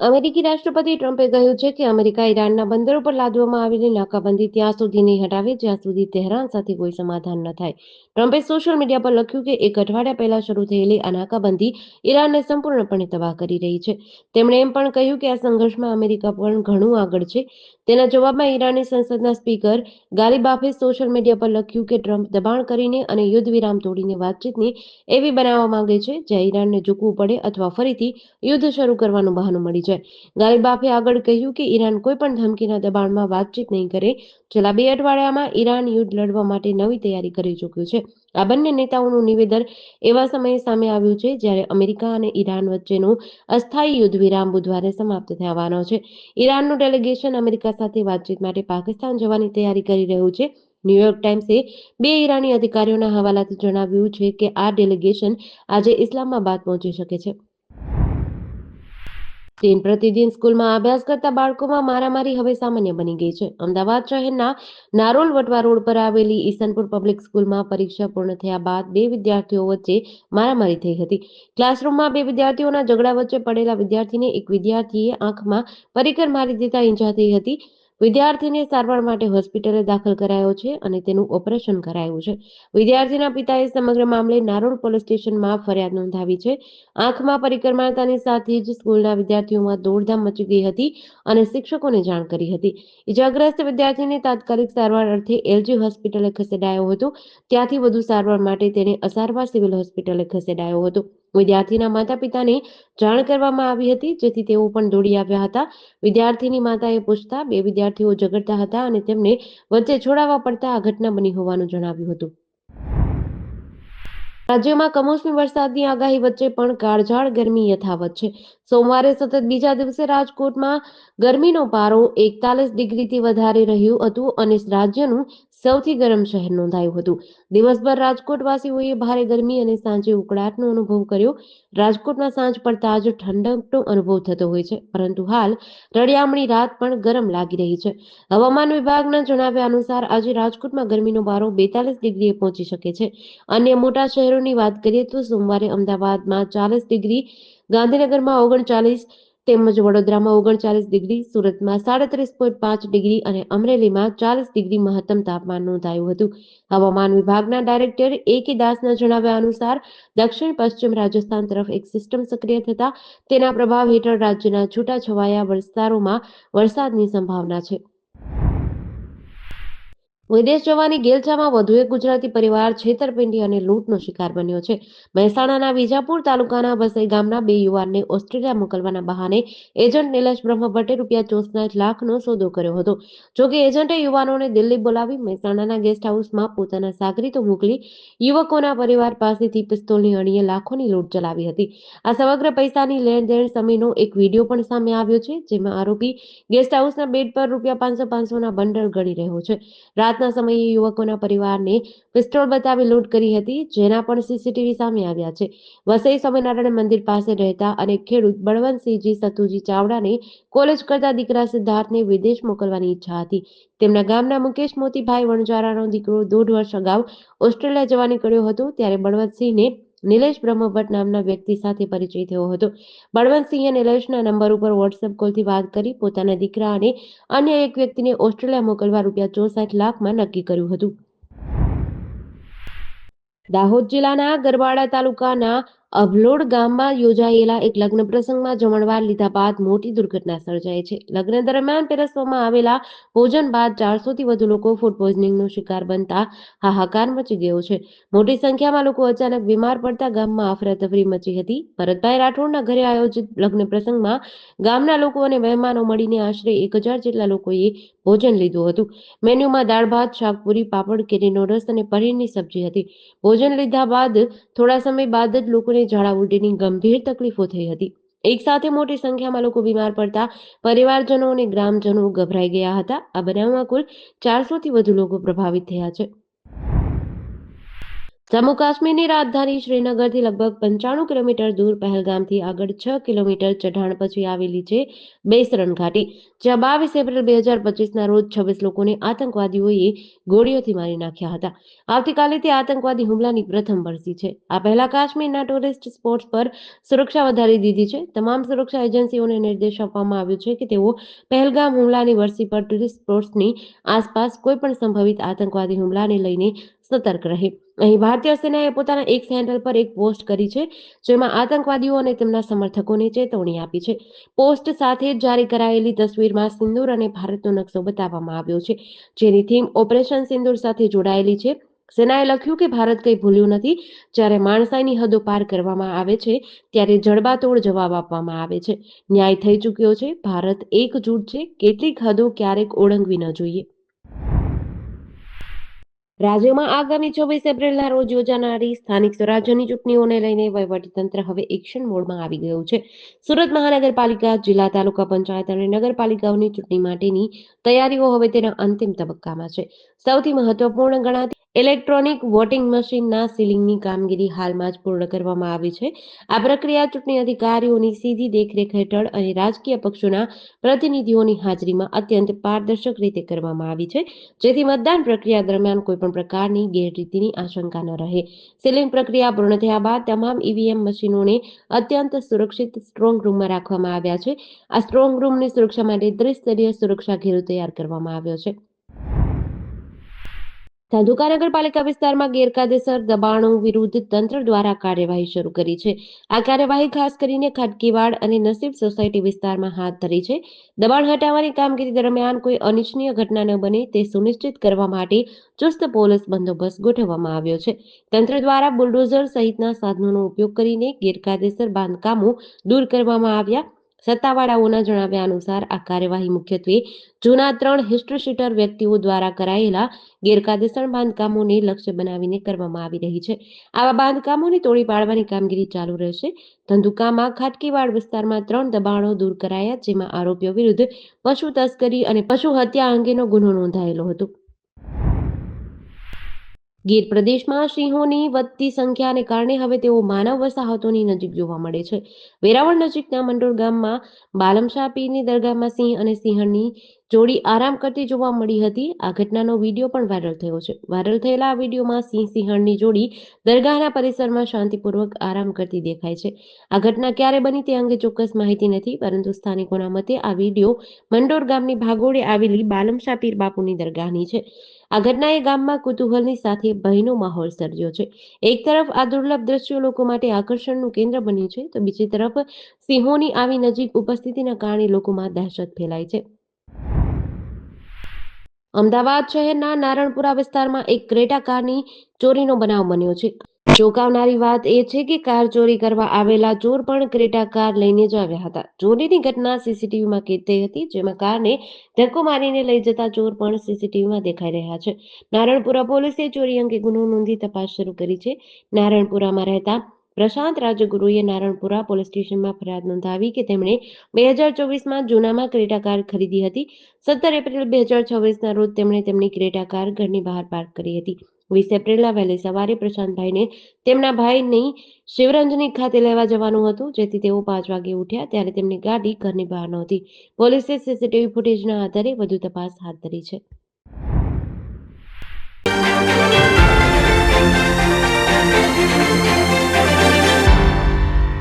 અમેરિકી રાષ્ટ્રપતિ ટ્રમ્પે કહ્યું છે કે અમેરિકા ઈરાનના બંદરો પર લાદવામાં આવેલી નાકાબંધી ત્યાં સુધી નહીં હટાવે જ્યાં સુધી તેહરાન સાથે કોઈ સમાધાન ન થાય. ટ્રમ્પે સોશિયલ મીડિયા પર લખ્યું કે એક અઠવાડિયા પહેલા શરૂ થયેલી આ નાકાબંધી ઈરાનને સંપૂર્ણપણે તબાહ કરી રહી છે. તેમણે એમ પણ કહ્યું કે આ સંઘર્ષમાં અમેરિકા પણ ઘણું આગળ છે. તેના જવાબમાં ઈરાની સંસદના સ્પીકર ગાલિબાફે સોશિયલ મીડિયા પર લખ્યું કે ટ્રમ્પ દબાણ કરીને અને યુદ્ધ વિરામ તોડીને વાતચીતને એવી બનાવવા માંગે છે જ્યાં ઈરાનને ઝૂકવું પડે અથવા ફરીથી યુદ્ધ શરૂ કરવાનું બહાનું મળી જાય. ગાલિબાફે આગળ કહ્યું કે ઈરાન કોઈ પણ ધમકીના દબાણમાં વાતચીત નહીં કરે. છેલ્લા 2 અઠવાડિયામાં ઈરાન યુદ્ધ લડવા માટે નવી તૈયારી કરી ચૂક્યું છે. આ બંને નેતાઓનું નિવેદન એવા સમયે સામે આવ્યું છે જ્યારે અમેરિકા અને ઈરાન વચ્ચેનું અસ્થાયી યુદ્ધ વિરામ બુધવારે સમાપ્ત થવાનો છે. ઈરાનનું ડેલિગેશન અમેરિકા સાથે વાતચીત માટે પાકિસ્તાન જવાની તૈયારી કરી રહ્યું છે. ન્યૂયોર્ક ટાઈમ્સે 2 ઈરાની અધિકારીઓના હવાલાથી જણાવ્યું છે કે આ ડેલિગેશન આજે ઇસ્લામાબાદ પહોંચી શકે છે. દિન પ્રતિદિન સ્કૂલમાં અભ્યાસ કરતા બાળકોમાં મારામારી હવે સામાન્ય બની ગઈ છે. અમદાવાદ શહેરના નારોલ વટવા રોડ પર આવેલી ઈસનપુર પબ્લિક સ્કૂલમાં પરીક્ષા પૂર્ણ થયા બાદ 2 વિદ્યાર્થીઓ વચ્ચે મારામારી થઈ હતી. ક્લાસરૂમમાં 2 વિદ્યાર્થીઓના ઝઘડા વચ્ચે પડેલા વિદ્યાર્થીને એક વિદ્યાર્થીએ આંખમાં પરીકર મારી દેતા ઈજા થઈ હતી. વિદ્યાર્થીને સારવાર માટે હોસ્પિટલે દાખલ કરાયો છે અને તેનું ઓપરેશન કરાયું છે. વિદ્યાર્થીના પિતાએ સમગ્ર મામલે નારોલ પોલીસ સ્ટેશનમાં ફરિયાદ નોંધાવી છે. આંખમાં પરીકર મારતાની સાથે જ સ્કૂલના વિદ્યાર્થીઓમાં દોડધામ મચી ગઈ હતી અને શિક્ષકોને જાણ કરી હતી. ઇજાગ્રસ્ત વિદ્યાર્થીને તાત્કાલિક સારવાર અર્થે એલજી હોસ્પિટલે ખસેડાયો હતો. ત્યાંથી વધુ સારવાર માટે તેને અસારવા સિવિલ હોસ્પિટલે ખસેડાયો હતો. વિદ્યાર્થીના માતા-પિતાને જાણ કરવામાં આવી હતી જેથી તેઓ પણ દોડી આવ્યા હતા. વિદ્યાર્થીની માતાએ પૂછતા 2 વિદ્યાર્થીઓ ઝઘડતા હતા અને તેમને વચ્ચે છોડાવવા પડતા આ ઘટના બની હોવાનું જણાવ્યું હતું. રાજ્યમાં કમોસમી વરસાદની આગાહી વચ્ચે પણ કાળઝાળ ગરમી યથાવત છે. સોમવારે સતત બીજા દિવસે રાજકોટમાં ગરમીનો પારો 41 ડિગ્રીથી વધારે રહ્યું હતું અને રાજ્યનું સૌથી ગરમ શહેર નોંધાયું હતું. દિવસભર રાજકોટવાસીઓએ ભારે ગરમી અને સાંજે ઉકળાટનો અનુભવ કર્યો. રાજકોટમાં સાંજ પડતા જ ઠંડકનો અનુભવ થતો હોય છે, પરંતુ હાલ રળિયામણી રાત પણ ગરમ લાગી રહી છે. હવામાન વિભાગના જણાવ્યા અનુસાર આજે રાજકોટમાં ગરમીનો પારો 42 ડિગ્રીએ પહોંચી શકે છે. અન્ય મોટા શહેરોની વાત કરીએ તો સોમવારે અમદાવાદમાં 40 ડિગ્રી, ગાંધીનગરમાં 39 તેમજ વડોદરામાં 39 ડિગ્રી, સુરતમાં 37.5 ડિગ્રી અને અમરેલીમાં 40 ડિગ્રી મહત્તમ તાપમાન નોંધાયું હતું. હવામાન વિભાગના ડાયરેક્ટર A.K. દાસના જણાવ્યા અનુસાર દક્ષિણ પશ્ચિમ રાજસ્થાન તરફ એક સિસ્ટમ સક્રિય થતા તેના પ્રભાવ હેઠળ રાજ્યના છૂટાછવાયા વિસ્તારોમાં વરસાદની સંભાવના છે. વિદેશ જવાની ઘેલછામાં વધુ એક ગુજરાતી પરિવાર છેતરપિંડી અને લૂંટનો શિકાર બન્યો છે. મહેસાણાના વિજાપુર તાલુકાના વસઈ ગામના 2 યુવાનને ઓસ્ટ્રેલિયા મોકલવાના બહાને એજન્ટ નિલેશ બ્રહ્મભટ્ટે ₹64 લાખનો સોદો કર્યો હતો. જોકે એજન્ટે યુવાનોને દિલ્હી બોલાવી મહેસાણાના ગેસ્ટ હાઉસમાં પોતાના સાગરીતો મોકલી યુવકોના પરિવાર પાસેથી પિસ્તોલની અણીએ લાખોની લૂંટ ચલાવી હતી. આ સમગ્ર પૈસાની લેણદેણ સામેનો એક વિડીયો પણ સામે આવ્યો છે, જેમાં આરોપી ગેસ્ટ હાઉસના બેડ પર ₹500-500ના બંડલ ગણી રહ્યો છે. રાતના સમયે યુવકોના પરિવારને પિસ્તોલ બતાવી લૂંટ કરી હતી, જેના પણ સીસીટીવી સામે આવ્યા છે. વસઈ સ્વામિનારાયણ મંદિર પાસે રહેતા અને ખેડૂત બળવંતસિંહજી સતુજી ચાવડાને કોલેજ કરતા દીકરા સિદ્ધાર્થને વિદેશ મોકલવાની ઈચ્છા હતી. તેમના ગામના મુકેશ મોતીભાઈ વણજારાનો દીકરો 1.5 વર્ષ અગાઉ ઓસ્ટ્રેલિયા જવા નીકળ્યો હતો, ત્યારે બળવંતસિંહને નિલેશ બ્રહ્મભટ્ટ નામના વ્યક્તિ સાથે પરિચય થયો હતો. બળવંતસિંહે નિલેશના નંબર ઉપર વોટ્સએપ કોલથી વાત કરી પોતાના દીકરા અને અન્ય એક વ્યક્તિને ઓસ્ટ્રેલિયા મોકલવા ₹64 લાખમાં નક્કી કર્યું હતું. દાહોદ જિલ્લાના ગરબાડા તાલુકાના અભલોડ ગામમાં યોજાયેલા એક લગ્ન પ્રસંગમાં જમણવાર લીધા બાદ મોટી દુર્ઘટના સર્જાઈ છે. લગ્ન દરમિયાન પીરસવામાં આવેલા ભોજન બાદ 400થી વધુ લોકો ફૂડ પોઈઝનિંગનો શિકાર બનતા હાહાકાર મચી ગયો છે. મોટી સંખ્યામાં લોકો અચાનક બીમાર પડતા ગામમાં અફરાતફરી મચી હતી. ભરતભાઈ રાઠોડના ઘરે આયોજિત લગ્ન પ્રસંગમાં ગામના લોકો અને મહેમાનો મળીને આશરે 1000 જેટલા લોકોએ ભોજન લીધું હતું. મેન્યુમાં દાળ ભાત, શાકપુરી, પાપડ, કેરીનો રસ અને પનીરની સબ્જી હતી. ભોજન લીધા બાદ થોડા સમય બાદ જ લોકોને ઝાડા ઉલટીની ગંભીર તકલીફો થઈ હતી. એક સાથે મોટી સંખ્યામાં લોકો બીમાર પડતા પરિવારજનો અને ગ્રામજનો ગભરાઈ ગયા હતા. આ બનાવમાં કુલ 400થી વધુ લોકો પ્રભાવિત થયા છે. જમ્મુ કાશ્મીરની રાજધાની શ્રીનગરથી લગભગ 95 કિલોમીટર દૂર પહેલગામથી આગળ 6 કિલોમીટર ચઢાણ પછી આવેલી છે બેસરણ ઘાટી, જ્યાં 22 એપ્રિલ 2025ના રોજ 26 લોકોને આતંકવાદીઓએ ગોળીઓથી મારી નાખ્યા હતા. આવતીકાલે તે આતંકવાદી હુમલાની પ્રથમ બરસી છે. આ પહેલા કાશ્મીરના ટુરિસ્ટ સ્પોટ્સ પર સુરક્ષા વધારી દીધી છે. તમામ સુરક્ષા એજન્સીઓને નિર્દેશ આપવામાં આવ્યો છે કે તેઓ પહેલગામ હુમલાની વરસી પર ટુરિસ્ટ સ્પોટ્સની આસપાસ કોઈપણ સંભવિત આતંકવાદી હુમલાને લઈને સતર્ક રહે. અહીં ભારતીય સેનાએ પોતાના એક હેન્ડલ પર એક પોસ્ટ કરી છે, જેમાં આતંકવાદીઓ અને તેમના સમર્થકોને ચેતવણી આપી છે. પોસ્ટ સાથે જ જારી કરાયેલી તસવીરમાં સિંદૂર અને ભારતનો નકશો બતાવવામાં આવ્યો છે, જેની થીમ ઓપરેશન સિંદૂર સાથે જોડાયેલી છે. સેનાએ લખ્યું કે ભારત કંઈ ભૂલ્યું નથી. જ્યારે માણસાઈની હદો પાર કરવામાં આવે છે, ત્યારે જડબાતોડ જવાબ આપવામાં આવે છે. ન્યાય થઈ ચૂક્યો છે. ભારત એકજૂટ છે. કેટલીક હદો ક્યારેક ઓળંગવી ન જોઈએ. રાજ્યમાં આગામી 26 એપ્રિલના રોજ યોજાનારી સ્થાનિક સ્વરાજ્યની ચૂંટણીઓને લઈને વહીવટીતંત્ર હવે એક્શન મોડમાં આવી ગયું છે. સુરત મહાનગરપાલિકા, જિલ્લા તાલુકા પંચાયત અને નગરપાલિકાઓની ચૂંટણી માટેની તૈયારીઓ હવે તેના અંતિમ તબક્કામાં છે. સૌથી મહત્વપૂર્ણ ગણાતી ઇલેક્ટ્રોનિક વોટિંગ મશીનના સીલિંગની કામગીરી હાલમાં જ પૂર્ણ કરવામાં આવી છે. આ પ્રક્રિયા ચૂંટણી અધિકારીઓની સીધી દેખરેખ હેઠળ અને રાજકીય પક્ષોના પ્રતિનિધિઓની હાજરીમાં અત્યંત પારદર્શક રીતે કરવામાં આવી છે, જેથી મતદાન પ્રક્રિયા દરમિયાન કોઈપણ પ્રકારની ગેરરીતિની આશંકા ન રહે. સીલિંગ પ્રક્રિયા પૂર્ણ થયા બાદ તમામ ઈવીએમ મશીનોને અત્યંત સુરક્ષિત સ્ટ્રોંગ રૂમમાં રાખવામાં આવ્યા છે. આ સ્ટ્રોંગ રૂમની સુરક્ષા માટે ત્રિસ્તરીય સુરક્ષા ઘેરો તૈયાર કરવામાં આવ્યો છે. ધંધુકા નગરપાલિકા વિસ્તારમાં ગેરકાયદેસર દબાણો વિરુદ્ધ તંત્ર દ્વારા કાર્યવાહી શરૂ કરી છે. આ કાર્યવાહી ખાસ કરીને ખાટકીવાડ અને નસીબ સોસાયટી વિસ્તારમાં હાથ ધરી છે. દબાણ હટાવવાની કામગીરી દરમિયાન કોઈ અનિચ્છનીય ઘટના ન બને તે સુનિશ્ચિત કરવા માટે ચુસ્ત પોલીસ બંદોબસ્ત ગોઠવવામાં આવ્યો છે. તંત્ર દ્વારા બુલડોઝર સહિતના સાધનોનો ઉપયોગ કરીને ગેરકાયદેસર બાંધકામો દૂર કરવામાં આવ્યા. સત્તાવાળાઓના જણાવ્યા અનુસાર આ કાર્યવાહી મુખ્યત્વે જૂના 3 હિસ્ટ્રીશીટર વ્યક્તિઓ દ્વારા કરાયેલા ગેરકાયદેસર બાંધકામોને લક્ષ્ય બનાવીને કરવામાં આવી રહી છે. આવા બાંધકામોને તોડી પાડવાની કામગીરી ચાલુ રહેશે. ધંધુકામાં ખાટકીવાડ વિસ્તારમાં 3 દબાણો દૂર કરાયા, જેમાં આરોપીઓ વિરુદ્ધ પશુ તસ્કરી અને પશુ હત્યા અંગેનો ગુનો નોંધાયેલો હતો. ગીર પ્રદેશમાં સિંહોની વધતી સંખ્યાને કારણે હવે તેઓ માનવ વસાહતોની નજીક જોવા મળે છે. વેરાવળ નજીકના મંડોળ ગામમાં બાલમશાહ પીરની દરગાહમાં સિંહ અને સિંહણની જોડી આરામ કરતી જોવા મળી હતી. આ ઘટનાનો વિડીયો પણ વાયરલ થયો છે. વાયરલ થયેલા આ વિડીયોમાં સિંહ સિંહણની જોડી દરગાહના પરિસરમાં શાંતિપૂર્વક આરામ કરતી દેખાય છે. આ ઘટના ક્યારે બની તે અંગે ચોક્કસ માહિતી નથી, પરંતુ સ્થાનિકોના મતે આ વિડીયો મંડોર ગામની ભાગોળે આવેલી બાલમશાહ પીર બાપુની દરગાહની છે. આ ઘટનાએ ગામમાં કુતૂહલની સાથે ભયનો માહોલ સર્જ્યો છે. એક તરફ આ દુર્લભ દ્રશ્યો લોકો માટે આકર્ષણનું કેન્દ્ર બન્યું છે, તો બીજી તરફ સિંહોની આવી નજીક ઉપસ્થિતિના કારણે લોકોમાં દહેશત ફેલાઈ છે. અમદાવાદ શહેરના નારણપુરા વિસ્તારમાં એક ક્રેટા કારની ચોરીનો બનાવ બન્યો છે. ચોંકાવનારી વાત એ છે કે કાર ચોરી કરવા આવેલા ચોર પણ ક્રેટા કાર લઈને જ આવ્યા હતા. ચોરીની ઘટના સીસીટીવીમાં કેદ થઈ હતી, જેમાં કારને ધક્કો મારીને લઈ જતા ચોર પણ સીસીટીવીમાં દેખાઈ રહ્યા છે. નારણપુરા પોલીસે ચોરી અંગે ગુનો નોંધી તપાસ શરૂ કરી છે. નારણપુરામાં રહેતા પ્રશાંત રાજગુરુએ નારણપુરા પોલીસ સ્ટેશનમાં ફરિયાદ નોંધાવી કે તેમણે 2024માં જૂનામાં ક્રેટા કાર ખરીદી હતી. 17 એપ્રિલ 2026ના રોજ તેમણે તેમની ક્રેટા કાર ઘરની બહાર પાર્ક કરી હતી. 20 એપ્રિલના વહેલી સવારે પ્રશાંતભાઈને તેમના ભાઈની શિવરંજની ખાતે લેવા જવાનું હતું, જેથી તેઓ 5 વાગે ઉઠ્યા ત્યારે તેમની ગાડી ઘરની બહાર નહોતી. પોલીસે સીસીટીવી ફૂટેજના આધારે વધુ તપાસ હાથ ધરી છે.